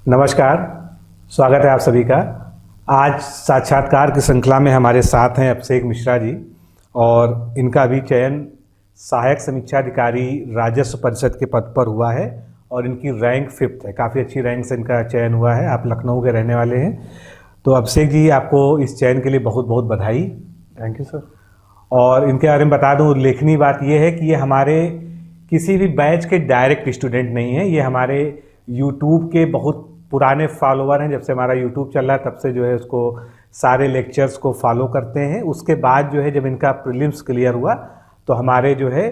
नमस्कार, स्वागत है आप सभी का। आज साक्षात्कार की श्रृंखला में हमारे साथ हैं अभिषेक मिश्रा जी और इनका अभी चयन सहायक समीक्षा अधिकारी राजस्व परिषद के पद पर हुआ है और इनकी रैंक 5th है। काफ़ी अच्छी रैंक से इनका चयन हुआ है। आप लखनऊ के रहने वाले हैं, तो अभिषेक जी आपको इस चयन के लिए बहुत बहुत बधाई। Thank you sir. और इनके बारे में बता दूं, उल्लेखनीय बात यह है कि ये हमारे किसी भी बैच के डायरेक्ट स्टूडेंट नहीं है, ये हमारे यूट्यूब के बहुत पुराने फॉलोअर हैं। जब से हमारा यूट्यूब चल रहा है तब से जो है उसको सारे लेक्चर्स को फॉलो करते हैं। उसके बाद जो है जब इनका प्रीलिम्स क्लियर हुआ तो हमारे जो है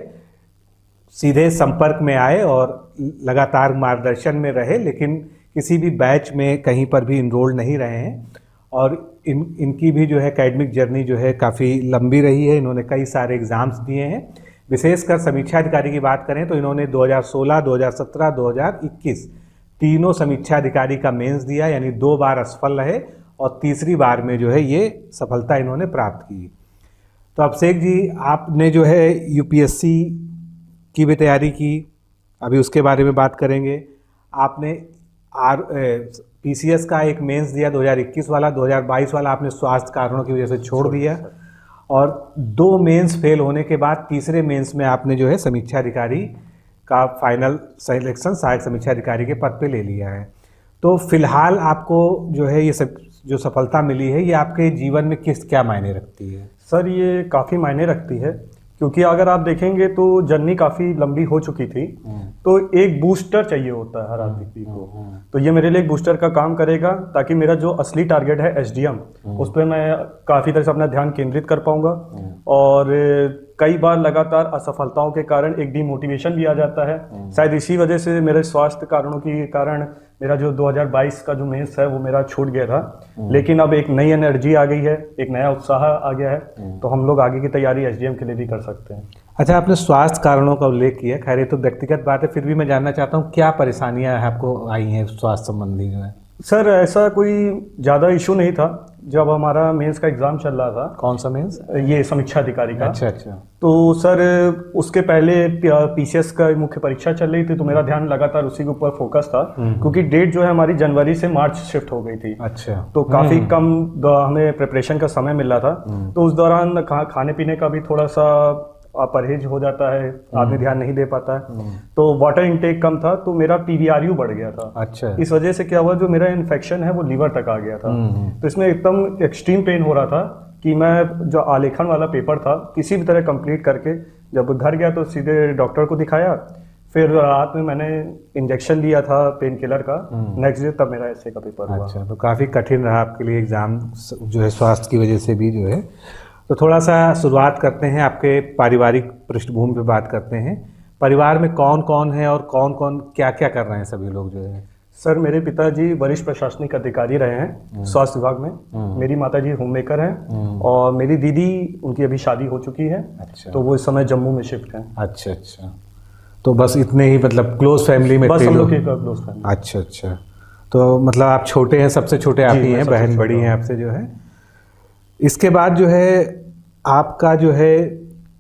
सीधे संपर्क में आए और लगातार मार्गदर्शन में रहे, लेकिन किसी भी बैच में कहीं पर भी इनरोल नहीं रहे हैं। और इनकी भी जो है एकेडमिक जर्नी जो है काफ़ी लंबी रही है। इन्होंने कई सारे एग्ज़ाम्स दिए हैं। विशेषकर समीक्षा अधिकारी की बात करें तो इन्होंने 2016, 2017, 2021 तीनों समीक्षा अधिकारी का मेंस दिया, यानी 2 बार असफल रहे और तीसरी बार में जो है ये सफलता इन्होंने प्राप्त की। तो अभिषेक जी, आपने जो है यूपीएससी की भी तैयारी की, अभी उसके बारे में बात करेंगे। आपने पीसीएस का एक मेंस दिया 2021 वाला, 2022 वाला आपने स्वास्थ्य कारणों की वजह से छोड़ दिया और 2 मेंस फेल होने के बाद तीसरे मेंस में आपने जो है समीक्षा अधिकारी का फाइनल सिलेक्शन सहायक समीक्षा अधिकारी के पद पे ले लिया है। तो फिलहाल आपको जो है ये सब जो सफलता मिली है, ये आपके जीवन में क्या मायने रखती है? सर, ये काफ़ी मायने रखती है, क्योंकि अगर आप देखेंगे तो जर्नी काफ़ी लंबी हो चुकी थी, तो एक बूस्टर चाहिए होता है हर आदमी को। तो ये मेरे लिए एक बूस्टर का काम करेगा, ताकि मेरा जो असली टारगेट है एसडीएम, उस पर मैं काफ़ी तरह से अपना ध्यान केंद्रित कर पाऊंगा। और कई बार लगातार असफलताओं के कारण एक डिमोटिवेशन भी आ जाता है। शायद इसी वजह से मेरे स्वास्थ्य कारणों के कारण मेरा जो 2022 का जो मेंस है वो मेरा छूट गया था। लेकिन अब एक नई एनर्जी आ गई है, एक नया उत्साह आ गया है, तो हम लोग आगे की तैयारी एसडीएम के लिए भी कर सकते हैं। अच्छा, आपने स्वास्थ्य कारणों का उल्लेख किया, खैर ये तो व्यक्तिगत बात है, फिर भी मैं जानना चाहता हूँ क्या परेशानियाँ आपको आई हैं स्वास्थ्य संबंधी जो है? सर, ऐसा कोई ज़्यादा इशू नहीं था। जब हमारा मेंस का एग्ज़ाम चल रहा था। कौन सा मेंस? ये समीक्षा अधिकारी का। अच्छा। तो सर, उसके पहले पीसीएस का मुख्य परीक्षा चल रही थी, तो मेरा ध्यान लगातार उसी के ऊपर फोकस था, क्योंकि डेट जो है हमारी जनवरी से मार्च शिफ्ट हो गई थी। अच्छा। तो काफ़ी कम हमें प्रिपरेशन का समय मिल रहा था। तो उस दौरान खाने पीने का भी थोड़ा सा परहेज हो जाता है, आदमी ध्यान नहीं दे पाता है। तो वाटर इनटेक कम था, तो मेरा पीवीआरयू बढ़ गया था। अच्छा। इस वजह से क्या हुआ, जो मेरा इन्फेक्शन है वो लीवर तक आ गया था। तो इसमें एकदम एक्सट्रीम पेन हो रहा था कि मैं जो आलेखन वाला पेपर था किसी भी तरह कंप्लीट करके जब घर गया तो सीधे डॉक्टर को दिखाया। फिर रात में मैंने इंजेक्शन लिया था पेन किलर का। नेक्स्ट डे तब मेरा एसए का पेपर हुआ। अच्छा, तो काफ़ी कठिन रहा आपके लिए एग्ज़ाम जो है स्वास्थ्य की वजह से भी जो है। तो थोड़ा सा शुरुआत करते हैं, आपके पारिवारिक पृष्ठभूमि पे बात करते हैं। परिवार में कौन कौन है और कौन कौन क्या क्या कर रहे हैं सभी लोग जो है? सर, मेरे पिताजी वरिष्ठ प्रशासनिक अधिकारी रहे हैं स्वास्थ्य विभाग में। मेरी माताजी होम मेकर हैं और मेरी दीदी, उनकी अभी शादी हो चुकी है। अच्छा। तो वो इस समय जम्मू में शिफ्ट हैं। अच्छा। तो बस इतने ही, मतलब क्लोज फैमिली में? बस हम लोग की क्लोज फैमिली। अच्छा। तो मतलब आप छोटे हैं, सबसे छोटे आप ही हैं, बहन बड़ी हैं आपसे जो है। इसके बाद जो है आपका जो है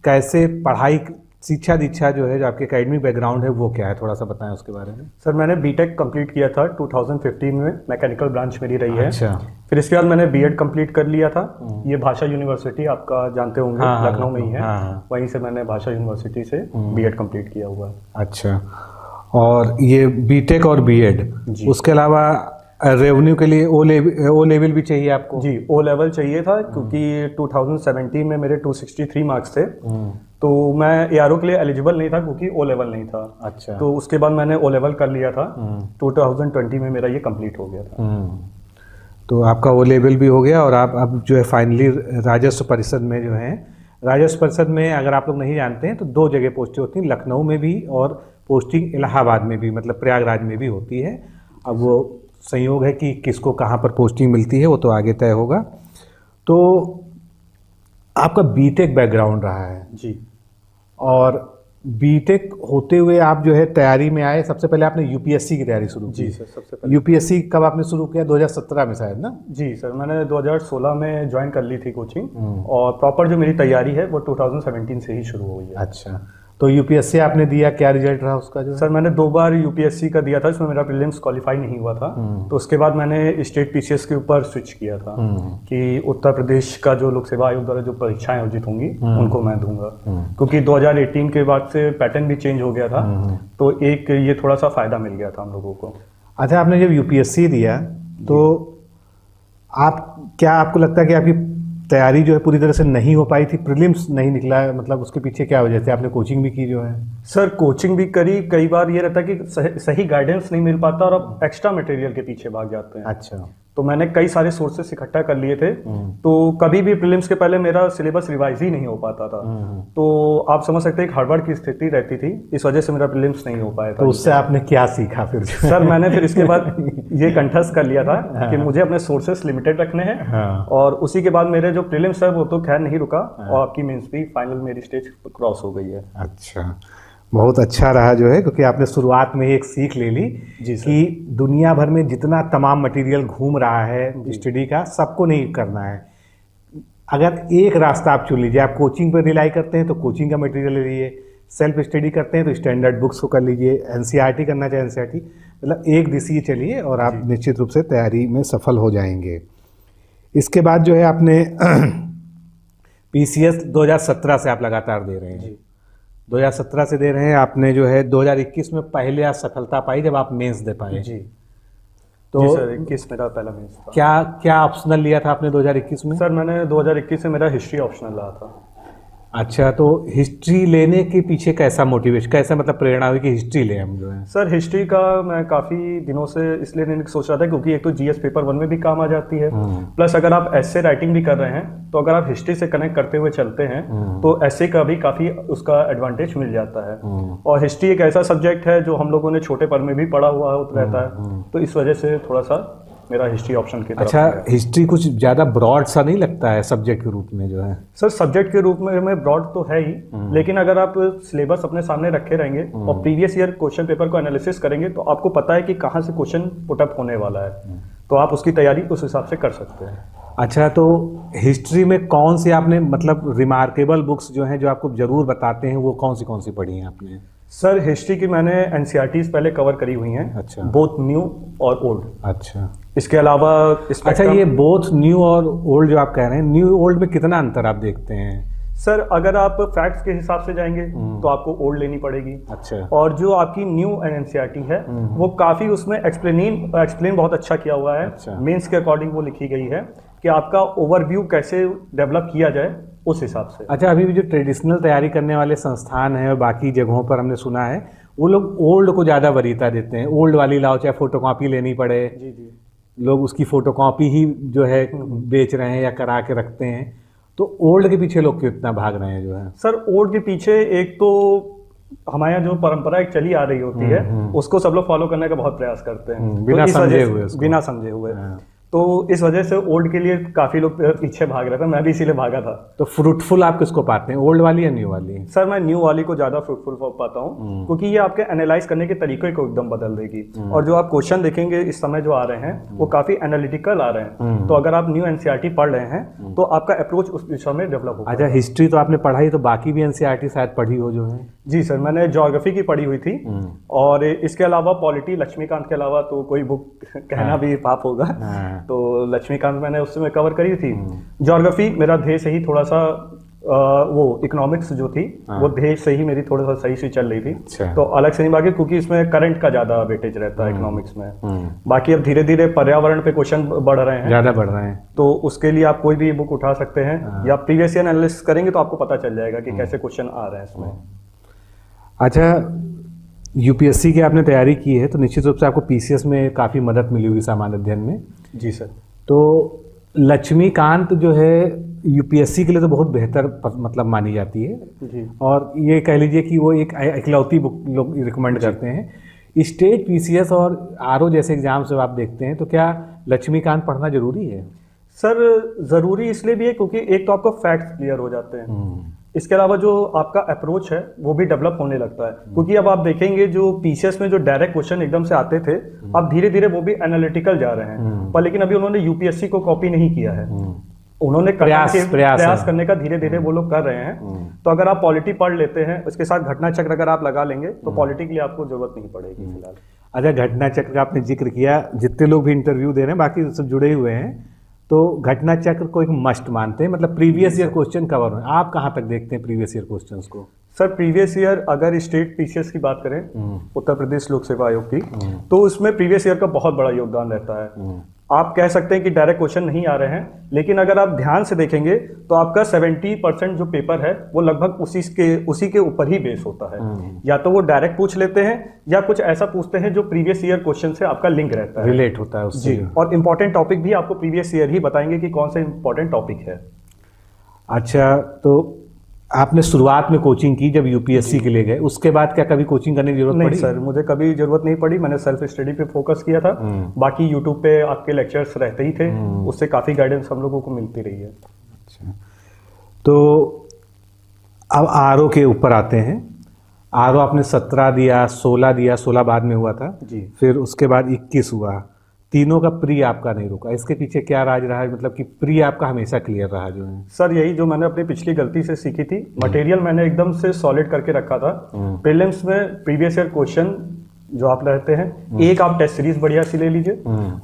कैसे पढ़ाई, शिक्षा दीक्षा जो है, जो आपके एकेडमिक बैकग्राउंड है वो क्या है, थोड़ा सा बताएं उसके बारे में। सर, मैंने बीटेक कंप्लीट किया था 2015 में, मैकेनिकल ब्रांच मेरी रही है। अच्छा। फिर इसके बाद मैंने बीएड कंप्लीट कर लिया था। ये भाषा यूनिवर्सिटी, आपका जानते होंगे, लखनऊ में ही है। वहीं से मैंने भाषा यूनिवर्सिटी से बीएड कंप्लीट किया हुआ है। अच्छा। और ये बीटेक और बीएड, उसके अलावा रेवेन्यू के लिए ओ लेवल भी चाहिए आपको? जी, ओ लेवल चाहिए था, क्योंकि 2017 में मेरे 263 मार्क्स थे। तो मैं एआरओ के लिए एलिजिबल नहीं था, क्योंकि ओ लेवल नहीं था। अच्छा। तो उसके बाद मैंने ओ लेवल कर लिया था। 2020 में मेरा ये कंप्लीट हो गया था। तो आपका ओ लेवल भी हो गया और आप अब जो है फाइनली राजस्व परिषद में जो है, राजस्व परिषद में अगर आप लोग नहीं जानते हैं तो 2 जगह पोस्टें होती हैं, लखनऊ में भी और पोस्टिंग इलाहाबाद में भी, मतलब प्रयागराज में भी होती है। अब वो संयोग है कि किसको कहाँ पर पोस्टिंग मिलती है वो तो आगे तय होगा। तो आपका बीटेक बैकग्राउंड रहा है जी, और बीटेक होते हुए आप जो है तैयारी में आए। सबसे पहले आपने यूपीएससी की तैयारी शुरू की? जी सर, सबसे पहले। यूपीएससी कब आपने शुरू किया? 2017 में शायद ना? जी सर, मैंने 2016 में ज्वाइन कर ली थी कोचिंग, और प्रॉपर जो मेरी तैयारी है वो 2017 से ही शुरू हुई है। अच्छा, तो यूपीएससी आपने दिया, क्या रिजल्ट रहा उसका जो? सर मैंने 2 बार यूपीएससी का दिया था, इसमें मेरा प्रीलिम्स क्वालिफाई नहीं हुआ था। तो उसके बाद मैंने स्टेट पीसीएस के ऊपर स्विच किया था कि उत्तर प्रदेश का जो लोक सेवा आयोग द्वारा जो परीक्षाएं आयोजित होंगी उनको मैं दूंगा, क्योंकि 2018 के बाद से पैटर्न भी चेंज हो गया था। तो एक ये थोड़ा सा फायदा मिल गया था हम लोगों को। अच्छा, आपने जब यूपीएससी दिया तो आपको लगता है कि आपकी तैयारी जो है पूरी तरह से नहीं हो पाई थी, प्रीलिम्स नहीं निकला, मतलब उसके पीछे क्या वजह थी? आपने कोचिंग भी की जो है? सर कोचिंग भी करी, कई बार ये रहता है कि सही गाइडेंस नहीं मिल पाता और आप एक्स्ट्रा मटेरियल के पीछे भाग जाते हैं। अच्छा। तो मैंने कई सारे सोर्सेस इकट्ठा कर लिए थे, तो कभी भी प्रीलिम्स के पहले मेरा सिलेबस रिवाइज ही नहीं हो पाता था। तो आप समझ सकते हैं एक हड़बड़ की स्थिति रहती थी, इस वजह से मेरा प्रीलिम्स नहीं हो पाया था। तो उससे आपने क्या सीखा फिर? सर मैंने फिर इसके बाद ये कंठस्थ कर लिया था कि मुझे अपने सोर्सेस लिमिटेड रखने हैं। हाँ। और उसी के बाद मेरे जो प्रीलिम्स है वो तो खैर नहीं रुका, और आपकी मेंस भी फाइनल मेरी स्टेज क्रॉस हो गई है। अच्छा, बहुत अच्छा रहा जो है, क्योंकि आपने शुरुआत में एक सीख ले ली कि दुनिया भर में जितना तमाम मटेरियल घूम रहा है स्टडी का, सबको नहीं करना है। अगर एक रास्ता आप चुन लीजिए, आप कोचिंग पर रिलाई करते हैं तो कोचिंग का मटेरियल ले लीजिए, सेल्फ स्टडी करते हैं तो स्टैंडर्ड बुक्स को कर लीजिए, एनसीईआरटी करना चाहे एनसीईआरटी, मतलब एक दिशा चलिए और आप निश्चित रूप से तैयारी में सफल हो जाएंगे। इसके बाद जो है आपने पीसीएस 2017 से आप लगातार दे रहे हैं। 2017 से दे रहे हैं आपने, जो है 2021 में पहले आप सफलता पाई जब आप मेंस दे पाए। जी। तो जी सर, 21 मेरा पहला मेंस था। क्या ऑप्शनल लिया था आपने 2021 में? सर मैंने 2021 से मेरा हिस्ट्री ऑप्शनल रहा था। अच्छा, तो हिस्ट्री लेने के पीछे कैसा मोटिवेशन, कैसा मतलब प्रेरणा हुई कि हिस्ट्री ले हम जो है? सर हिस्ट्री का मैं काफ़ी दिनों से इसलिए नहीं सोच रहा था क्योंकि एक तो जीएस पेपर 1 में भी काम आ जाती है, प्लस अगर आप एस्से राइटिंग भी कर रहे हैं तो अगर आप हिस्ट्री से कनेक्ट करते हुए चलते हैं तो एस्से का भी काफ़ी उसका एडवांटेज मिल जाता है। और हिस्ट्री एक ऐसा सब्जेक्ट है जो हम लोगों ने छोटे पर में भी पढ़ा हुआ रहता है, तो इस वजह से थोड़ा सा मेरा हिस्ट्री ऑप्शन की तरफ। अच्छा, हिस्ट्री कुछ ज़्यादा ब्रॉड सा नहीं लगता है सब्जेक्ट के रूप में जो है? सर सब्जेक्ट के रूप में ब्रॉड तो है ही, लेकिन अगर आप सिलेबस अपने सामने रखे रहेंगे और प्रीवियस ईयर क्वेश्चन पेपर को एनालिसिस करेंगे तो आपको पता है कि कहाँ से क्वेश्चन पुटअप होने वाला है, तो आप उसकी तैयारी उस हिसाब से कर सकते हैं। अच्छा, तो हिस्ट्री में कौन सी आपने मतलब रिमार्केबल बुक्स जो हैं जो आपको जरूर बताते हैं, वो कौन सी पढ़ी हैं आपने? सर हिस्ट्री की मैंने एनसीईआरटीज पहले कवर करी हुई हैं। अच्छा। बोथ न्यू और ओल्ड। अच्छा। इसके अलावा अच्छा, ये बोथ न्यू और ओल्ड जो आप कह रहे हैं, न्यू ओल्ड में कितना अंतर आप देखते हैं? सर अगर आप फैक्ट्स के हिसाब से जाएंगे तो आपको ओल्ड लेनी पड़ेगी। अच्छा। और जो आपकी न्यू एनसीईआरटी है वो काफ़ी उसमें एक्सप्लेन बहुत अच्छा किया हुआ है। अच्छा। मेंस के अकॉर्डिंग वो लिखी गई है कि आपका ओवरव्यू कैसे डेवलप किया जाए उस हिसाब से। अच्छा, अभी भी जो ट्रेडिशनल तैयारी करने वाले संस्थान हैं और बाकी जगहों पर हमने सुना है वो लोग ओल्ड को ज़्यादा वरीयता देते हैं, ओल्ड वाली लाओ चाहे फोटोकॉपी लेनी पड़े। जी जी। लोग उसकी फोटोकॉपी ही जो है बेच रहे हैं या करा के रखते हैं, तो ओल्ड के पीछे लोग क्यों इतना भाग रहे हैं जो है? सर ओल्ड के पीछे एक तो हमारे यहाँ जो परंपरा एक चली आ रही होती है उसको सब लोग फॉलो करने का बहुत प्रयास करते हैं, बिना समझे हुए। बिना समझे हुए। तो इस वजह से ओल्ड के लिए काफी लोग पीछे भाग रहे थे, मैं भी इसीलिए भागा था। तो फ्रूटफुल आप किसको पाते हैं, ओल्ड वाली या न्यू वाली? सर मैं न्यू वाली को ज्यादा फ्रूटफुल पाता हूँ, क्योंकि ये आपके एनालाइज करने के तरीके को एकदम बदल देगी। और जो आप क्वेश्चन देखेंगे इस समय जो आ रहे हैं वो काफी एनालिटिकल आ रहे हैं, तो अगर आप न्यू एनसीईआरटी पढ़ रहे हैं तो आपका अप्रोच उस दिशा में डेवलप होगा। अच्छा, हिस्ट्री तो आपने पढ़ाई, तो बाकी भी एनसीईआरटी शायद पढ़ी हो जो है? जी सर, मैंने ज्योग्राफी की पढ़ी हुई थी, और इसके अलावा पॉलिटी लक्ष्मीकांत के अलावा तो कोई बुक कहना भी पाप होगा, तो लक्ष्मीकांत मैंने उसमें कवर करी थी। ज्योग्राफी मेरा ध्येय से ही थोड़ा सा वो इकोनॉमिक्स जो थी वो ध्येय से ही मेरी थोड़ा सा सही से चल रही थी। अच्छा। तो अलग से नहीं बाकी, क्योंकि इसमें करंट का ज्यादा वेटेज रहता है इकोनॉमिक्स में। बाकी अब धीरे धीरे पर्यावरण पे क्वेश्चन बढ़ रहे हैं, ज्यादा बढ़ रहे हैं, तो उसके लिए आप कोई भी बुक उठा सकते हैं या प्रीवियस ईयर एनालिसिस करेंगे तो आपको पता चल जाएगा कि कैसे क्वेश्चन आ रहे हैं इसमें। अच्छा, यूपीएससी की आपने तैयारी की है तो निश्चित रूप से आपको पीसीएस में काफ़ी मदद मिली होगी सामान्य अध्ययन में। जी सर। तो लक्ष्मीकांत जो है यूपीएससी के लिए तो बहुत बेहतर मतलब मानी जाती है जी। और ये कह लीजिए कि वो एक इकलौती बुक लोग रिकमेंड करते हैं। स्टेट पीसीएस और आरओ जैसे एग्जाम से आप देखते हैं तो क्या लक्ष्मीकांत पढ़ना जरूरी है? सर ज़रूरी इसलिए भी है क्योंकि एक तो आपका फैक्ट्स क्लियर हो जाते हैं, इसके अलावा जो आपका अप्रोच है वो भी डेवलप होने लगता है। क्योंकि अब आप देखेंगे जो पीसीएस में जो डायरेक्ट क्वेश्चन एकदम से आते थे, अब धीरे धीरे वो भी एनालिटिकल जा रहे हैं, पर लेकिन अभी उन्होंने यूपीएससी को कॉपी नहीं किया है। उन्होंने प्रयास करने का धीरे धीरे वो लोग कर रहे हैं। तो अगर आप पॉलिटी पढ़ लेते हैं, उसके साथ घटना चक्र अगर आप लगा लेंगे तो पॉलिटी के लिए आपको जरूरत नहीं पड़ेगी फिलहाल। अच्छा, घटना चक्र का आपने जिक्र किया, जितने लोग भी इंटरव्यू दे रहे हैं बाकी सब जुड़े हुए हैं, तो घटना चक्र को एक मस्ट मानते हैं, मतलब प्रीवियस ईयर क्वेश्चन कवर हो। आप कहाँ तक देखते हैं प्रीवियस ईयर क्वेश्चंस को? सर प्रीवियस ईयर अगर स्टेट पीसीएस की बात करें, उत्तर प्रदेश लोक सेवा आयोग की, तो उसमें प्रीवियस ईयर का बहुत बड़ा योगदान रहता है। आप कह सकते हैं कि डायरेक्ट क्वेश्चन नहीं आ रहे हैं, लेकिन अगर आप ध्यान से देखेंगे तो आपका 70% जो पेपर है वो लगभग उसी के ऊपर ही बेस होता है। या तो वो डायरेक्ट पूछ लेते हैं या कुछ ऐसा पूछते हैं जो प्रीवियस ईयर क्वेश्चन से आपका लिंक रहता है, रिलेट होता है उससे। जी, और इम्पोर्टेंट टॉपिक भी आपको प्रीवियस ईयर ही बताएंगे कि कौन सा इम्पोर्टेंट टॉपिक है। अच्छा, तो आपने शुरुआत में कोचिंग की जब यूपीएससी के लिए गए, उसके बाद क्या कभी कोचिंग करने की जरूरत पड़ी? नहीं सर, मुझे कभी जरूरत नहीं पड़ी। मैंने सेल्फ स्टडी पे फोकस किया था। बाकी यूट्यूब पे आपके लेक्चर्स रहते ही थे, उससे काफ़ी गाइडेंस हम लोगों को मिलती रही है। अच्छा, तो अब आरओ के ऊपर आते हैं। आरओ आपने 17 दिया, 16 दिया, 16 बाद में हुआ था जी, फिर उसके बाद 21 हुआ। तीनों का प्री आपका नहीं रुका, इसके पीछे क्या राज रहा है? मतलब कि प्री आपका हमेशा क्लियर रहा जो है? सर यही जो मैंने अपनी पिछली गलती से सीखी थी, मटेरियल मैंने एकदम से सॉलिड करके रखा था। प्रीलिम्स में प्रीवियस ईयर क्वेश्चन जो आप रहते हैं, एक आप टेस्ट सीरीज बढ़िया सी ले लीजिए,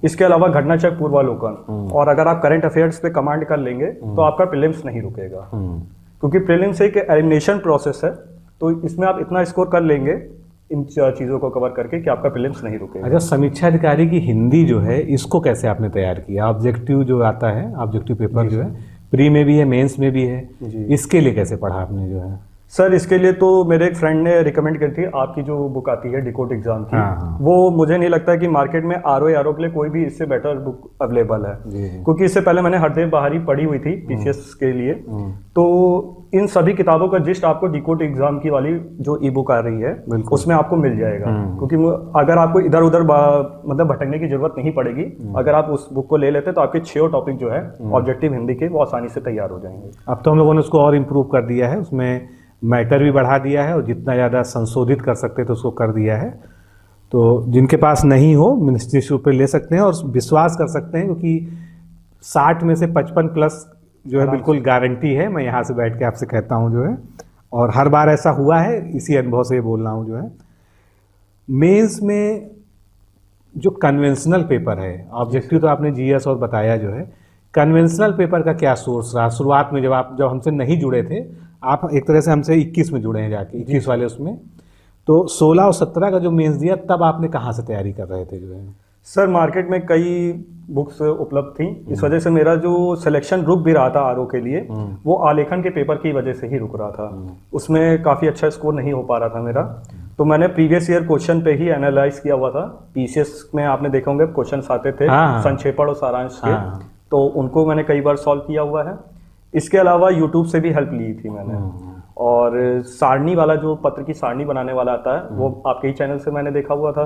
इसके अलावा घटना चक्र पूर्वालोकन, और अगर आप करंट अफेयर्स पे कमांड कर लेंगे तो आपका प्रीलिम्स नहीं रुकेगा। क्योंकि प्रीलिम्स एक एलिमिनेशन प्रोसेस है, तो इसमें आप इतना स्कोर कर लेंगे इन चीज़ों को कवर करके कि आपका प्रीलिम्स नहीं रुकेगा। अच्छा, समीक्षा अधिकारी की हिंदी जो है इसको कैसे आपने तैयार किया? ऑब्जेक्टिव जो आता है, ऑब्जेक्टिव पेपर जो है प्री में भी है, मेंस में भी है, इसके लिए कैसे पढ़ा आपने जो है? सर इसके लिए तो मेरे एक फ्रेंड ने रिकमेंड करी थी, आपकी जो बुक आती है डिकोड एग्जाम की। हाँ। वो मुझे नहीं लगता कि मार्केट में आरओ के लिए कोई भी इससे बेटर बुक अवेलेबल है, क्योंकि इससे पहले मैंने हरदेव बहारी पढ़ी हुई थी पीसीएस के लिए। तो इन सभी किताबों का जिस्ट आपको डिकोड एग्जाम की वाली जो ई बुक आ रही है उसमें आपको मिल जाएगा। क्योंकि अगर आपको इधर उधर मतलब भटकने की जरूरत नहीं पड़ेगी, अगर आप उस बुक को ले लेते तो आपके 6 टॉपिक जो है ऑब्जेक्टिव हिंदी के वो आसानी से तैयार हो जाएंगे। अब तो हम लोगों ने उसको और इम्प्रूव कर दिया है, उसमें मैटर भी बढ़ा दिया है और जितना ज़्यादा संशोधित कर सकते थे उसको कर दिया है। तो जिनके पास नहीं हो निश्चित रूप से ले सकते हैं और विश्वास कर सकते हैं, क्योंकि 60 में से 55 प्लस जो है बिल्कुल गारंटी है। मैं यहाँ से बैठ के आपसे कहता हूँ जो है, और हर बार ऐसा हुआ है, इसी अनुभव से बोल रहा हूँ जो है। मेंस में जो कन्वेंशनल पेपर है, ऑब्जेक्टिव तो आपने जीएस और बताया जो है, कन्वेंशनल पेपर का क्या सोर्स रहा? शुरुआत में जब हमसे नहीं जुड़े थे, आप एक तरह से हमसे 21 में जुड़े हैं जाके, 21 वाले उसमें, तो 16 और 17 का जो मेंस दिया तब आपने कहाँ से तैयारी कर रहे थे जो है? सर मार्केट में कई बुक्स उपलब्ध थी, इस वजह से मेरा जो सिलेक्शन रुक भी रहा था आरओ के लिए, वो आलेखन के पेपर की वजह से ही रुक रहा था। उसमें काफ़ी अच्छा स्कोर नहीं हो पा रहा था मेरा, तो मैंने प्रीवियस ईयर क्वेश्चन पे ही एनालाइज किया हुआ था। पीसीएस में आपने देखा होंगे क्वेश्चन आते थे संक्षेपण और सारांश के, तो उनको मैंने कई बार सॉल्व किया हुआ है। इसके अलावा यूट्यूब से भी हेल्प ली थी मैंने, और सारणी वाला जो पत्र की सारणी बनाने वाला आता है वो आपके ही चैनल से मैंने देखा हुआ था।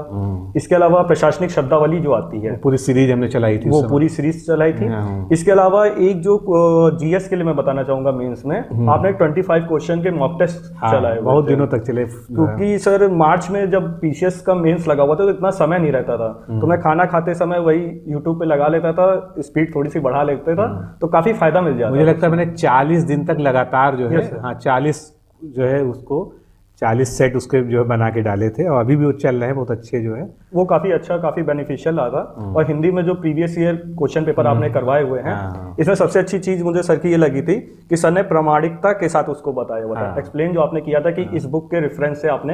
इसके अलावा प्रशासनिक शब्दावली जो आती है, पूरी सीरीज हमने चलाई थी, वो पूरी सीरीज चलाई थी। इसके अलावा एक जो जीएस के लिए मैं बताना चाहूंगा, मेंस में आपने 25 क्वेश्चन के मॉक टेस्ट चलाए, बहुत दिनों तक चले। क्योंकि सर मार्च में जब पीसीएस का मेंस लगा हुआ था तो इतना समय नहीं रहता था, तो मैं खाना खाते समय वही यूट्यूब पे लगा लेता था, स्पीड थोड़ी सी बढ़ा लेते था, तो काफी फायदा मिल जाता। मुझे लगता है मैंने 40 दिन तक लगातार जो है, हाँ 40 जो है उसको 40 सेट उसके जो है बना के डाले थे, और अभी भी वो चल रहे हैं बहुत अच्छे जो है। वो काफी अच्छा, काफी बेनिफिशियल रहा। और हिंदी में जो प्रीवियस ईयर क्वेश्चन पेपर आपने करवाए हुए हैं, इसमें सबसे अच्छी चीज मुझे सर की ये लगी थी कि सर ने प्रामाणिकता के साथ उसको बताया हुआ था। एक्सप्लेन जो आपने किया था कि इस बुक के रेफरेंस से आपने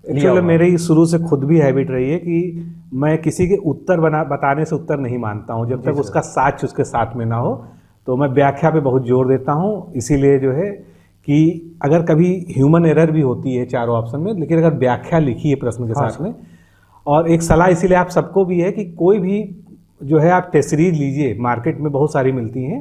एक्चुअली मेरी शुरू से खुद भी हैबिट रही है कि मैं किसी के उत्तर बताने से उत्तर नहीं मानता हूँ, जब तक उसका साक्ष्य उसके साथ में ना हो। तो मैं व्याख्या पे बहुत जोर देता हूँ, इसीलिए जो है कि अगर कभी ह्यूमन एरर भी होती है चारों ऑप्शन में, लेकिन अगर व्याख्या लिखी है प्रश्न के साथ में, और एक सलाह इसीलिए आप सबको भी है कि कोई भी जो है आप टेस्ट सीरीज लीजिए, मार्केट में बहुत सारी मिलती हैं,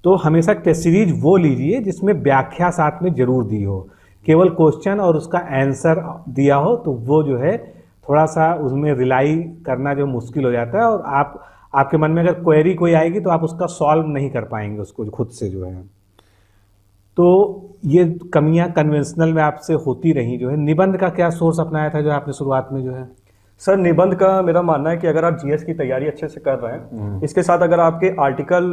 तो हमेशा टेस्ट सीरीज वो लीजिए जिसमें व्याख्या साथ में जरूर दी हो। केवल क्वेश्चन और उसका आंसर दिया हो तो वो जो है थोड़ा सा उसमें रिलाई करना जो मुश्किल हो जाता है, और आपके मन में अगर क्वेरी कोई आएगी तो आप उसका सॉल्व नहीं कर पाएंगे उसको खुद से जो है। तो ये कमियां कन्वेंशनल में आपसे होती रही जो है। निबंध का क्या सोर्स अपनाया था जो आपने शुरुआत में जो है? सर निबंध का मेरा मानना है कि अगर आप जीएस की तैयारी अच्छे से कर रहे हैं, इसके साथ अगर आपके आर्टिकल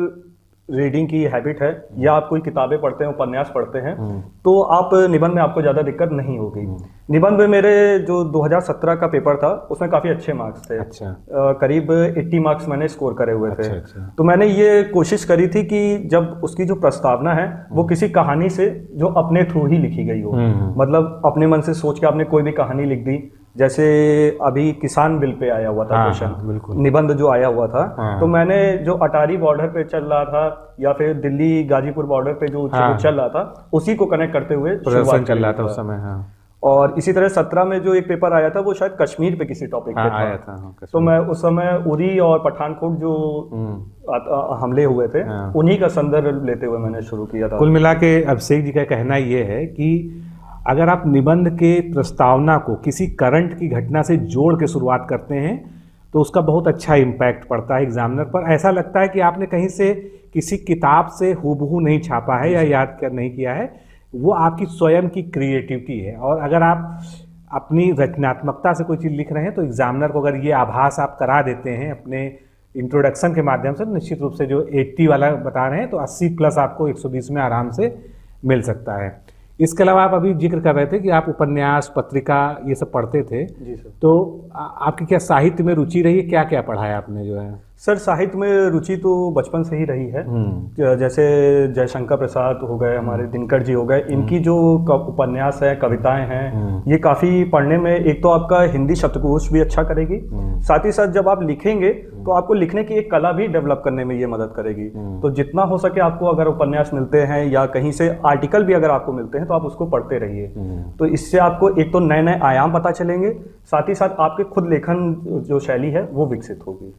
रीडिंग की हैबिट है या आप कोई किताबें पढ़ते हैं, उपन्यास पढ़ते हैं, तो आप निबंध में आपको ज़्यादा दिक्कत नहीं होगी। निबंध में मेरे जो 2017 का पेपर था उसमें काफ़ी अच्छे मार्क्स थे। अच्छा। करीब 80 मार्क्स मैंने स्कोर करे हुए थे। अच्छा। तो मैंने ये कोशिश करी थी कि जब उसकी जो प्रस्तावना है वो किसी कहानी से जो अपने थ्रू ही लिखी गई हो, मतलब अपने मन से सोच के आपने कोई भी कहानी लिख दी। जैसे अभी किसान बिल पे आया हुआ था क्वेश्चन, निबंध जो आया हुआ था, तो मैंने जो अटारी बॉर्डर पे चल रहा था या फिर दिल्ली गाजीपुर बॉर्डर पे जो चल रहा था उसी को कनेक्ट करते हुए प्रदर्शन चल रहा था उस समय। और इसी तरह 17 में जो एक पेपर आया था वो शायद कश्मीर पे किसी टॉपिक पे आया था। तो मैं उस समय उरी और पठानकोट जो हमले हुए थे उन्हीं का संदर्भ लेते हुए मैंने शुरू किया था। कुल मिला के अभिषेक जी का कहना ये है कि अगर आप निबंध के प्रस्तावना को किसी करंट की घटना से जोड़ के शुरुआत करते हैं तो उसका बहुत अच्छा इम्पैक्ट पड़ता है एग्जामिनर पर। ऐसा लगता है कि आपने कहीं से किसी किताब से हूबहू नहीं छापा है या याद कर नहीं किया है, वो आपकी स्वयं की क्रिएटिविटी है। और अगर आप अपनी रचनात्मकता से कोई चीज़ लिख रहे हैं तो एग्जामिनर को अगर ये आभास आप करा देते हैं अपने इंट्रोडक्शन के माध्यम से, निश्चित रूप से जो 80 वाला बता रहे हैं तो 80 प्लस आपको 120 में आराम से मिल सकता है। इसके अलावा आप अभी जिक्र कर रहे थे कि आप उपन्यास, पत्रिका ये सब पढ़ते थे। जी सर। तो आपकी क्या साहित्य में रुचि रही है? क्या क्या पढ़ा है आपने जो है? सर साहित्य में रुचि तो बचपन से ही रही है। जैसे जयशंकर प्रसाद हो गए, हमारे दिनकर जी हो गए, इनकी जो उपन्यास है, कविताएं हैं, ये काफ़ी पढ़ने में एक तो आपका हिंदी शब्दकोश भी अच्छा करेगी, साथ ही साथ जब आप लिखेंगे तो आपको लिखने की एक कला भी डेवलप करने में ये मदद करेगी। तो जितना हो सके आपको अगर उपन्यास मिलते हैं या कहीं से आर्टिकल भी अगर आपको मिलते हैं तो आप उसको पढ़ते रहिए। तो इससे आपको एक तो नए नए आयाम पता चलेंगे, साथ ही साथ आपके खुद लेखन जो शैली है वो विकसित होगी।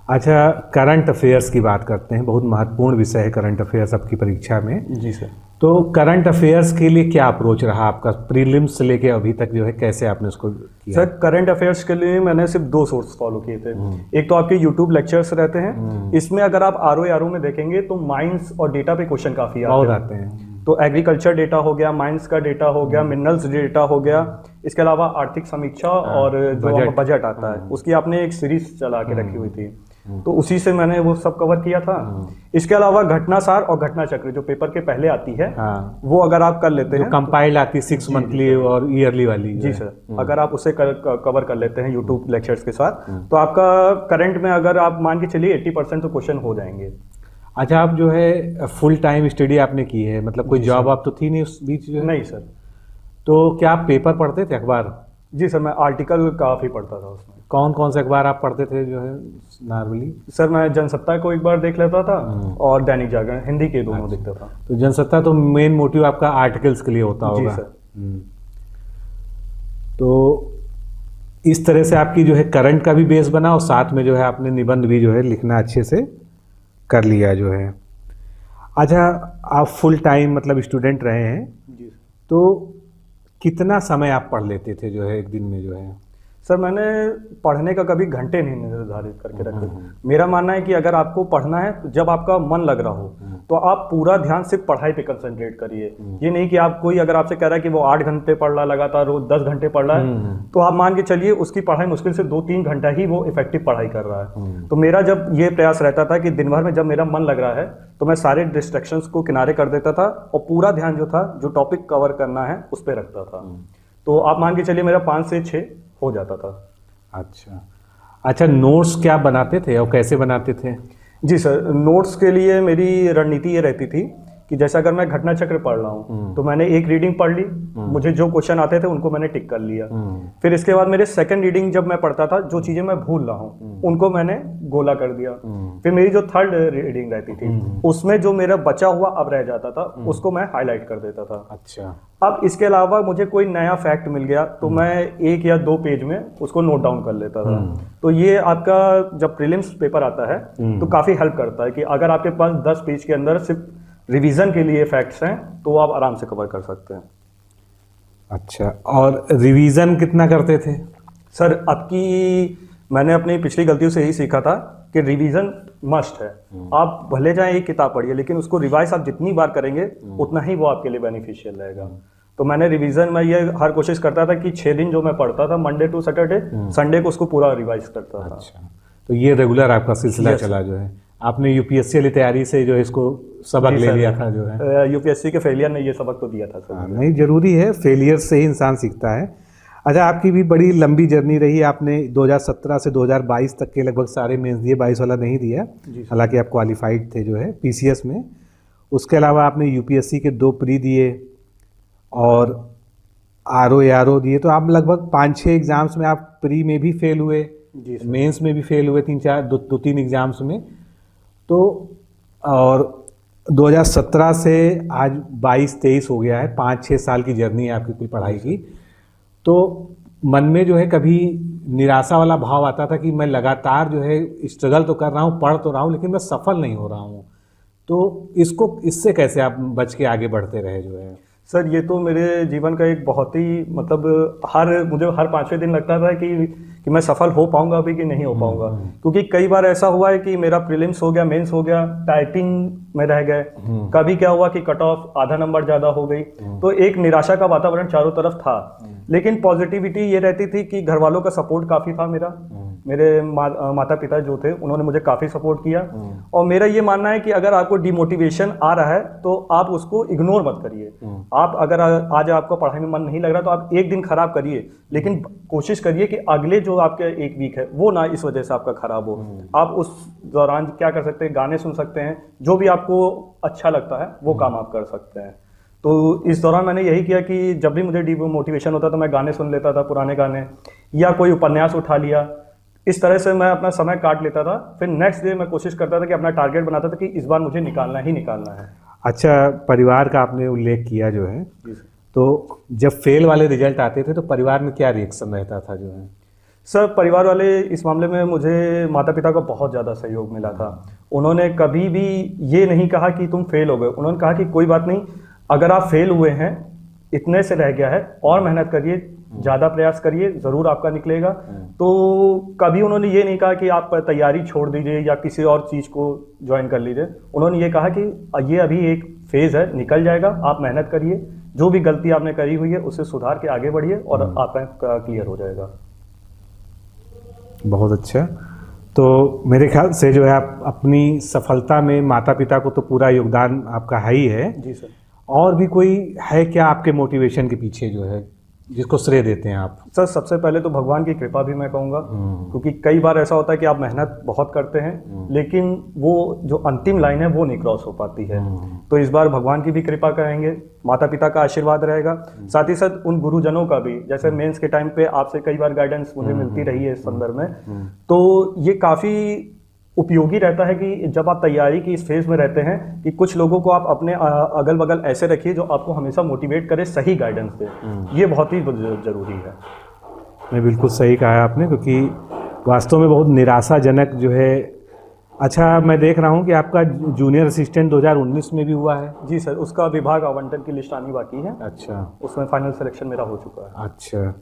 अच्छा, करंट अफेयर्स की बात करते हैं। बहुत महत्वपूर्ण विषय है करंट अफेयर्स आपकी परीक्षा में। जी सर। तो करंट अफेयर्स के लिए क्या अप्रोच रहा आपका प्रीलिम्स से लेके अभी तक जो है, कैसे आपने उसको किया? सर करंट अफेयर्स के लिए मैंने सिर्फ 2 सोर्स फॉलो किए थे। एक तो आपके यूट्यूब लेक्चर्स रहते हैं, इसमें अगर आप आरओ में देखेंगे तो माइंस और डेटा पे क्वेश्चन काफी आते हैं। तो एग्रीकल्चर डेटा हो गया, माइंस का डेटा हो गया, मिनरल्स डेटा हो गया, इसके अलावा आर्थिक समीक्षा और जो बजट आता है उसकी आपने एक सीरीज चला के रखी हुई थी, तो उसी से मैंने वो सब कवर किया था। इसके अलावा घटनासार और घटना चक्र जो पेपर के पहले आती है, वो अगर आप कर लेते हैं, कंपाइल्ड आती है 6 मंथली और ईयरली वाली। जी सर, अगर आप उसे कवर कर लेते हैं यूट्यूब लेक्चर्स के साथ, तो आपका करंट में अगर आप मान के चलिए 80% तो क्वेश्चन हो जाएंगे। अच्छा, आप जो है फुल टाइम स्टडी आपने की है, मतलब कोई जॉब आप तो थी नहीं उस बीच जो है? नहीं सर। तो क्या आप पेपर पढ़ते थे, अखबार? जी सर, मैं आर्टिकल काफ़ी पढ़ता था उसमें। कौन कौन से अखबार आप पढ़ते थे जो है नॉर्मली? सर मैं जनसत्ता को एक बार देख लेता था और दैनिक जागरण, हिंदी के दोनों देखता था। तो जनसत्ता तो मेन मोटिव आपका आर्टिकल्स के लिए होता होगा। जी सर। तो इस तरह से आपकी जो है करंट का भी बेस बना और साथ में जो है आपने निबंध भी जो है लिखना अच्छे से कर लिया जो है। अच्छा, आप फुल टाइम मतलब स्टूडेंट रहे हैं जी, तो कितना समय आप पढ़ लेते थे जो है एक दिन में जो है? सर मैंने पढ़ने का कभी घंटे नहीं निर्धारित करके रखे। मेरा मानना है कि अगर आपको पढ़ना है तो जब आपका मन लग रहा हो तो आप पूरा ध्यान सिर्फ पढ़ाई पे कंसंट्रेट करिए। ये नहीं कि आप कोई अगर आपसे कह रहा है कि वो 8 घंटे पढ़ रहा है लगातार, रोज 10 घंटे पढ़ रहा है, तो आप मान के चलिए उसकी पढ़ाई मुश्किल से 2-3 घंटा ही वो इफेक्टिव पढ़ाई कर रहा है। तो मेरा जब ये प्रयास रहता था कि दिन भर में जब मेरा मन लग रहा है तो मैं सारे डिस्ट्रैक्शंस को किनारे कर देता था और पूरा ध्यान जो था, जो टॉपिक कवर करना है उस पर रखता था। तो आप मान के चलिए मेरा 5 से 6 हो जाता था। अच्छा, नोट्स क्या बनाते थे और कैसे बनाते थे? जी सर, नोट्स के लिए मेरी रणनीति ये रहती थी कि जैसे अगर मैं घटना चक्र पढ़ रहा हूँ तो मैंने एक रीडिंग पढ़ ली, मुझे जो क्वेश्चन आते थे उनको मैंने टिक कर लिया। फिर इसके बाद मेरे सेकंड रीडिंग जब मैं पढ़ता था, जो चीजें मैं भूल रहा हूँ उनको मैंने गोला कर दिया। फिर मेरी जो थर्ड रीडिंग रहती थी उसमें जो मेरा बचा हुआ अब रह जाता था उसको मैं हाईलाइट कर देता था। अच्छा। अब इसके अलावा मुझे कोई नया फैक्ट मिल गया तो मैं 1 या 2 पेज में उसको नोट डाउन कर लेता था। तो ये आपका जब प्रीलिम्स पेपर आता है तो काफी हेल्प करता है कि अगर आपके पास 10 पेज के अंदर सिर्फ रिवीजन के लिए फैक्ट्स हैं तो आप आराम से कवर कर सकते हैं। अच्छा, और रिवीजन कितना करते थे? सर मैंने अपनी पिछली गलतियों से यही सीखा था कि रिवीजन मस्ट है। आप भले जाएं एक किताब पढ़िए लेकिन उसको रिवाइज आप जितनी बार करेंगे उतना ही वो आपके लिए बेनिफिशियल रहेगा। तो मैंने रिवीजन में ये हर कोशिश करता था कि 6 दिन जो मैं पढ़ता था, मंडे टू सैटरडे, संडे को उसको पूरा रिवाइज करता था। अच्छा, तो ये रेगुलर आपका सिलसिला चला जो है। आपने यूपीएससी वाली तैयारी से जो है इसको सबक जी ले सर। लिया था जो है। यूपीएससी के फेलियर ने ये सबक तो दिया था सर। हाँ, नहीं जरूरी है, फेलियर से ही इंसान सीखता है। अच्छा, आपकी भी बड़ी लंबी जर्नी रही, आपने 2017 से 2022 तक के लगभग सारे मेंस दिए, 22 वाला नहीं दिया, जी सर। हालांकि आप क्वालिफाइड थे जो है पीसीएस में। उसके अलावा आपने यूपीएससी के 2 प्री दिए और आरओ दिए, तो आप लगभग 5-6 एग्जाम्स में आप प्री में भी फेल हुए, जी सर। मेंस में भी फेल हुए, 2-3 एग्जाम्स में। तो और 2017 से आज 22-23 हो गया है, 5-6 साल की जर्नी है आपकी कुल पढ़ाई की। तो मन में जो है कभी निराशा वाला भाव आता था कि मैं लगातार जो है स्ट्रगल तो कर रहा हूँ, पढ़ तो रहा हूँ, लेकिन मैं सफल नहीं हो रहा हूँ। तो इससे कैसे आप बच के आगे बढ़ते रहे जो है? सर ये तो मेरे जीवन का एक बहुत ही मतलब मुझे हर 5वें दिन लगता था कि मैं सफल हो पाऊंगा अभी कि नहीं हो पाऊंगा, क्योंकि कई बार ऐसा हुआ है कि मेरा प्रीलिम्स हो गया, मेंस हो गया, टाइपिंग में रह गए, कभी क्या हुआ कि कट ऑफ आधा नंबर ज़्यादा हो गई, तो एक निराशा का वातावरण चारों तरफ था। लेकिन पॉजिटिविटी ये रहती थी कि घर वालों का सपोर्ट काफ़ी था मेरे माता पिता जो थे उन्होंने मुझे काफ़ी सपोर्ट किया। और मेरा ये मानना है कि अगर आपको डिमोटिवेशन आ रहा है तो आप उसको इग्नोर मत करिए। आप अगर आज आपको पढ़ाई में मन नहीं लग रहा तो आप एक दिन खराब करिए, लेकिन कोशिश करिए कि अगले जो आपके एक वीक है वो ना इस वजह से आपका खराब हो। आप उस दौरान क्या कर सकते हैं, गाने सुन सकते हैं, जो भी आपको अच्छा लगता है वो काम आप कर सकते हैं। तो इस दौरान मैंने यही किया कि जब भी मुझे डिमोटिवेशन होता तो मैं गाने सुन लेता था, पुराने गाने, या कोई उपन्यास उठा लिया। इस तरह से मैं अपना समय काट लेता था। फिर नेक्स्ट डे मैं कोशिश करता था कि अपना टारगेट बनाता था कि इस बार मुझे निकालना ही निकालना है। अच्छा, परिवार का आपने उल्लेख किया जो है, तो जब फेल वाले रिजल्ट आते थे तो परिवार में क्या रिएक्शन रहता था जो है? सर परिवार वाले इस मामले में मुझे माता पिता का बहुत ज़्यादा सहयोग मिला था। उन्होंने कभी भी ये नहीं कहा कि तुम फेल हो गए, उन्होंने कहा कि कोई बात नहीं, अगर आप फेल हुए हैं, इतने से रह गया है, और मेहनत करिए, ज़्यादा प्रयास करिए, ज़रूर आपका निकलेगा। तो कभी उन्होंने ये नहीं कहा कि आप तैयारी छोड़ दीजिए या किसी और चीज़ को ज्वाइन कर लीजिए। उन्होंने ये कहा कि ये अभी एक फेज़ है, निकल जाएगा, आप मेहनत करिए, जो भी गलती आपने करी हुई है उसे सुधार के आगे बढ़िए और आपका क्लियर हो जाएगा। बहुत अच्छा। तो मेरे ख्याल से जो है आप अपनी सफलता में माता पिता को तो पूरा योगदान आपका है ही है। जी सर। और भी कोई है क्या आपके मोटिवेशन के पीछे जो है, जिसको श्रेय देते हैं आप? सर सबसे पहले तो भगवान की कृपा भी मैं कहूँगा, क्योंकि कई बार ऐसा होता है कि आप मेहनत बहुत करते हैं लेकिन वो जो अंतिम लाइन है वो नहीं क्रॉस हो पाती है। तो इस बार भगवान की भी कृपा करेंगे, माता पिता का आशीर्वाद रहेगा, साथ ही साथ उन गुरुजनों का भी, जैसे मेंस के टाइम पे आपसे कई बार गाइडेंस मुझे मिलती रही है इस संदर्भ में। तो ये काफ़ी उपयोगी रहता है कि जब आप तैयारी की इस फेज में रहते हैं कि कुछ लोगों को आप अपने अगल बगल ऐसे रखिए जो आपको हमेशा मोटिवेट करे, सही गाइडेंस दे। ये बहुत ही जरूरी है। नहीं, बिल्कुल सही कहा है आपने, क्योंकि वास्तव में बहुत निराशाजनक जो है। अच्छा, मैं देख रहा हूँ कि आपका जूनियर असिस्टेंट 2019 में भी हुआ है। जी सर, उसका विभाग आवंटन की लिस्ट आनी बाकी है। अच्छा, उसमें फाइनल सिलेक्शन मेरा हो चुका है। अच्छा,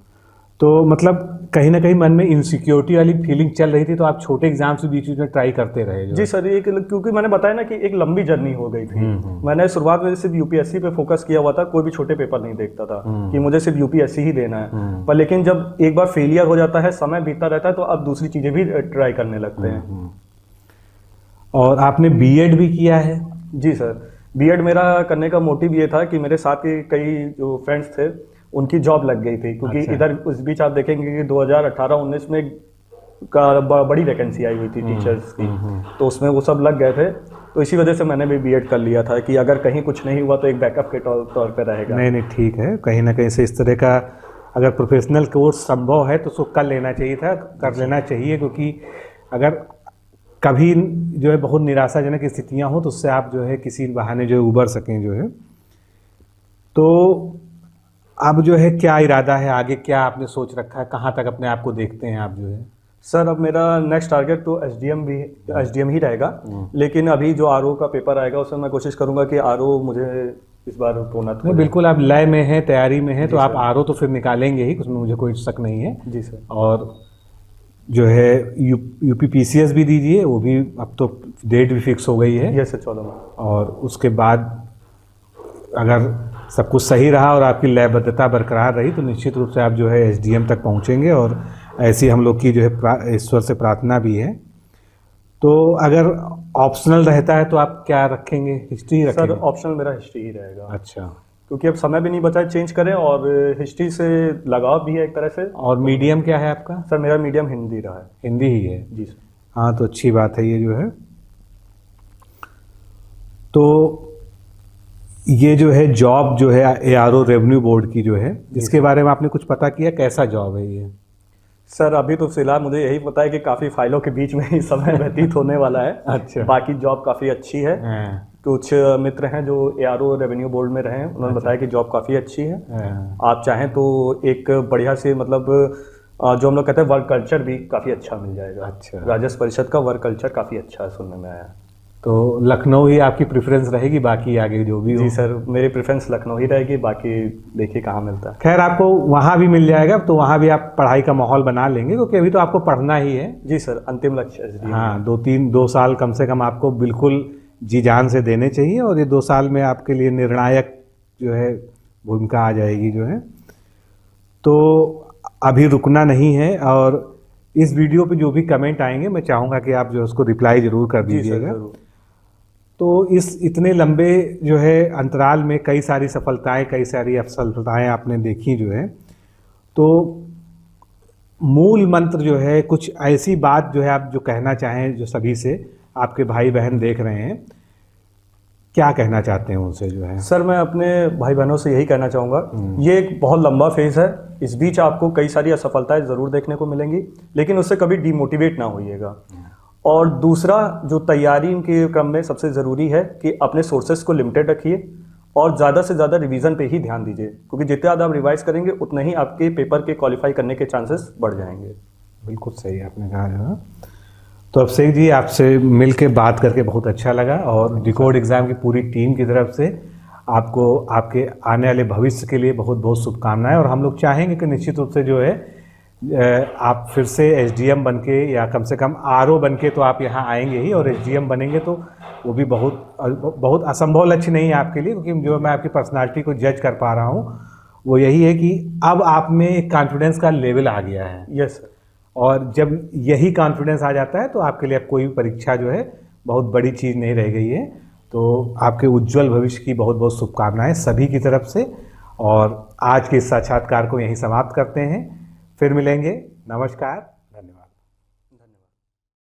तो मतलब कहीं ना कहीं मन में इनसिक्योरिटी वाली फीलिंग चल रही थी, तो आप छोटे एग्जाम से बीच में ट्राई करते रहे जो? जी सर, ये क्योंकि मैंने बताया ना कि एक लंबी जर्नी हो गई थी। मैंने शुरुआत में सिर्फ यूपीएससी पे फोकस किया हुआ था, कोई भी छोटे पेपर नहीं देखता था कि मुझे सिर्फ यूपीएससी ही देना है। पर लेकिन जब एक बार फेलियर हो जाता है, समय बीतता रहता है, तो अब दूसरी चीजें भी ट्राई करने लगते हैं। और आपने बीएड भी किया है? जी सर, बीएड मेरा करने का मोटिव ये था कि मेरे साथ के कई जो फ्रेंड्स थे उनकी जॉब लग गई थी, क्योंकि इधर उस बीच आप देखेंगे कि 2018-19 में बड़ी वैकेंसी आई हुई थी टीचर्स की, तो उसमें वो सब लग गए थे। तो इसी वजह से मैंने भी बीएड कर लिया था कि अगर कहीं कुछ नहीं हुआ तो एक बैकअप के तौर पे रहेगा। नहीं, ठीक है, कहीं ना कहीं से इस तरह का अगर प्रोफेशनल कोर्स संभव है तो उसको कर लेना चाहिए था, कर लेना चाहिए, क्योंकि अगर कभी जो है बहुत निराशाजनक स्थितियाँ हो तो उससे आप जो है किसी बहाने जो है उबर सकें जो है। तो अब जो है क्या इरादा है आगे, क्या आपने सोच रखा है, कहाँ तक अपने आप को देखते हैं आप जो है? सर अब मेरा नेक्स्ट टारगेट तो एसडीएम ही रहेगा, लेकिन अभी जो आरओ का पेपर आएगा उसमें मैं कोशिश करूंगा कि आरओ मुझे इस बार प्रोन्नत हो। बिल्कुल, आप लय में हैं, तैयारी में हैं, तो आप आरओ तो फिर निकालेंगे ही, उसमें मुझे कोई शक नहीं है। जी सर। और जो है यूपीपीसीएस भी दीजिए, वो भी अब तो डेट भी फिक्स हो गई है। यस सर, 14 में। और उसके बाद अगर सब कुछ सही रहा और आपकी लयबद्धता बरकरार रही तो निश्चित रूप से आप जो है एसडीएम तक पहुंचेंगे, और ऐसी हम लोग की जो है ईश्वर से प्रार्थना भी है। तो अगर ऑप्शनल रहता है तो आप क्या रखेंगे, हिस्ट्री ही सर रखेंगे? ऑप्शनल मेरा हिस्ट्री ही रहेगा, अच्छा। क्योंकि अब समय भी नहीं बचा है चेंज करें, और हिस्ट्री से लगाव भी है एक तरह से। और मीडियम क्या है आपका? सर मेरा मीडियम हिंदी रहा है। हिंदी ही है। जी सर। हाँ तो अच्छी बात है ये जो है। तो ये जो है जॉब जो है ARO रेवेन्यू बोर्ड की जो है, इसके बारे में आपने कुछ पता किया, कैसा जॉब है ये? सर अभी तो फिलहाल मुझे यही पता है कि काफ़ी फाइलों के बीच में ही समय व्यतीत होने वाला है। अच्छा। बाकी जॉब काफ़ी अच्छी है। हाँ, कुछ मित्र हैं जो ARO रेवेन्यू बोर्ड में रहे हैं, उन्होंने बताया कि जॉब काफ़ी अच्छी है। हाँ। आप चाहें तो एक बढ़िया से मतलब जो हम लोग कहते हैं वर्क कल्चर भी काफ़ी अच्छा मिल जाएगा। अच्छा। राजस्व परिषद का वर्क कल्चर काफ़ी अच्छा है, सुनने में आया। तो लखनऊ ही आपकी प्रेफरेंस रहेगी, बाकी आगे जो भी हो? जी सर, मेरी प्रेफरेंस लखनऊ ही रहेगी, बाकी देखिए कहाँ मिलता है। खैर आपको वहाँ भी मिल जाएगा, तो वहाँ भी आप पढ़ाई का माहौल बना लेंगे, क्योंकि अभी तो आपको पढ़ना ही है। जी सर, अंतिम लक्ष्य SDM। हाँ, 2 साल कम से कम आपको बिल्कुल जी जान से देने चाहिए, और ये 2 साल में आपके लिए निर्णायक जो है भूमिका आ जाएगी जो है। तो अभी रुकना नहीं है, और इस वीडियो पे जो भी कमेंट आएंगे मैं चाहूँगा कि आप जो है उसको रिप्लाई ज़रूर कर जी सर, दीजिएगा। जरूर। तो इस इतने लंबे जो है अंतराल में कई सारी सफलताएं, कई सारी असफलताएं आपने देखी जो है, तो मूल मंत्र जो है, कुछ ऐसी बात जो है आप जो कहना चाहें, जो सभी से आपके भाई बहन देख रहे हैं, क्या कहना चाहते हैं उनसे जो है? सर मैं अपने भाई बहनों से यही कहना चाहूँगा, ये एक बहुत लंबा फेज़ है, इस बीच आपको कई सारी असफलताएं ज़रूर देखने को मिलेंगी, लेकिन उससे कभी डिमोटिवेट ना होइएगा। और दूसरा, जो तैयारी के क्रम में सबसे ज़रूरी है कि अपने सोर्सेज को लिमिटेड रखिए, और ज़्यादा से ज़्यादा रिवीजन पे ही ध्यान दीजिए, क्योंकि जितने ज़्यादा आप रिवाइज करेंगे उतना ही आपके पेपर के क्वालिफाई करने के चांसेस बढ़ जाएंगे। बिल्कुल सही आपने कहा जो है। तो अभिषेक जी, आपसे मिल के बात करके बहुत अच्छा लगा, और डिकोड एग्ज़ाम की पूरी टीम की तरफ से आपको आपके आने वाले भविष्य के लिए बहुत बहुत शुभकामनाएं। और हम लोग चाहेंगे कि निश्चित रूप से जो है आप फिर से SDM बन के, या कम से कम RO बन के तो आप यहाँ आएंगे ही, और SDM बनेंगे तो वो भी बहुत असंभव लक्ष्य नहीं है आपके लिए, क्योंकि जो मैं आपकी पर्सनालिटी को जज कर पा रहा हूँ वो यही है कि अब आप में एक कॉन्फिडेंस का लेवल आ गया है। Yes sir. और जब यही कॉन्फिडेंस आ जाता है तो आपके लिए अब कोई भी परीक्षा जो है बहुत बड़ी चीज़ नहीं रह गई है। तो आपके उज्जवल भविष्य की बहुत बहुत शुभकामनाएं सभी की तरफ से। और आज के इस साक्षात्कार को यहीं समाप्त करते हैं, फिर मिलेंगे। नमस्कार।